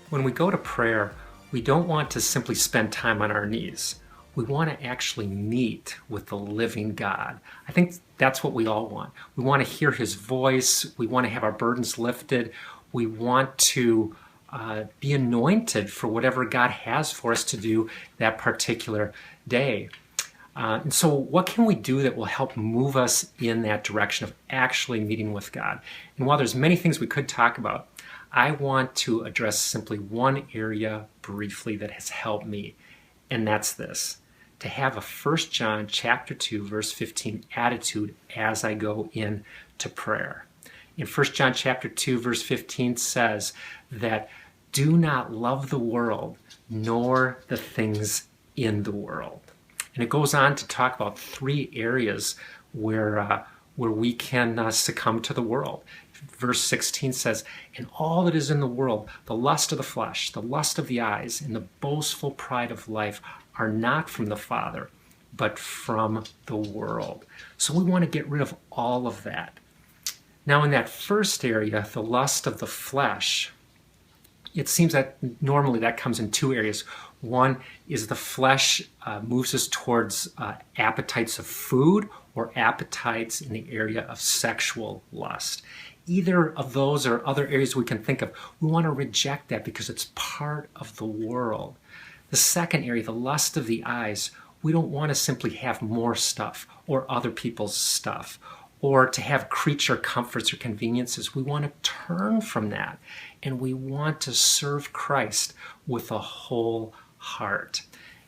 When we go to prayer, we don't want to simply spend time on our knees. We want to actually meet with the living God. I think that's what we all want. We want to hear his voice. We want to have our burdens lifted. We want to be anointed for whatever God has for us to do that particular day. And so what can we do that will help move us in that direction of actually meeting with God? And while there's many things we could talk about, I want to address simply one area briefly that has helped me, and that's this: to have a 1 John chapter 2 verse 15 attitude as I go into prayer. In 1 John chapter 2 verse 15 says that do not love the world nor the things in the world. And it goes on to talk about three areas where we can succumb to the world. Verse 16 says, "And all that is in the world, the lust of the flesh, the lust of the eyes, and the boastful pride of life are not from the Father, but from the world." So we want to get rid of all of that. Now in that first area, the lust of the flesh, it seems that normally that comes in two areas. One is the flesh moves us towards appetites of food or appetites in the area of sexual lust. Either of those or other areas we can think of, we want to reject that because it's part of the world. The second area, the lust of the eyes, we don't want to simply have more stuff or other people's stuff or to have creature comforts or conveniences. We want to turn from that, and we want to serve Christ with a whole heart.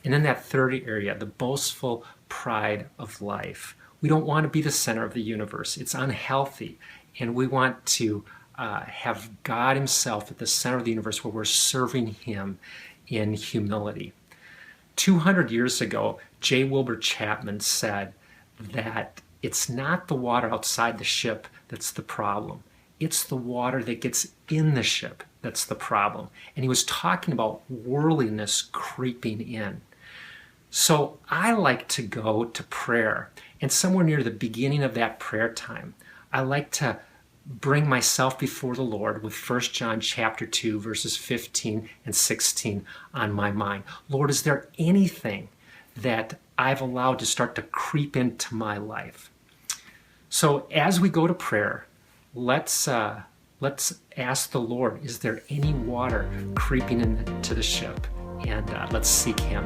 And then that third area, the boastful pride of life. We don't want to be the center of the universe. It's unhealthy. And we want to have God himself at the center of the universe where we're serving him in humility. 200 years ago, J. Wilbur Chapman said that it's not the water outside the ship that's the problem. It's the water that gets in the ship that's the problem. And he was talking about worldliness creeping in. So I like to go to prayer, and somewhere near the beginning of that prayer time, I like to bring myself before the Lord with 1 John chapter 2 verses 15 and 16 on my mind. Lord, is there anything that I've allowed to start to creep into my life? So as we go to prayer, let's ask the Lord, is there any water creeping into the ship? And let's seek him.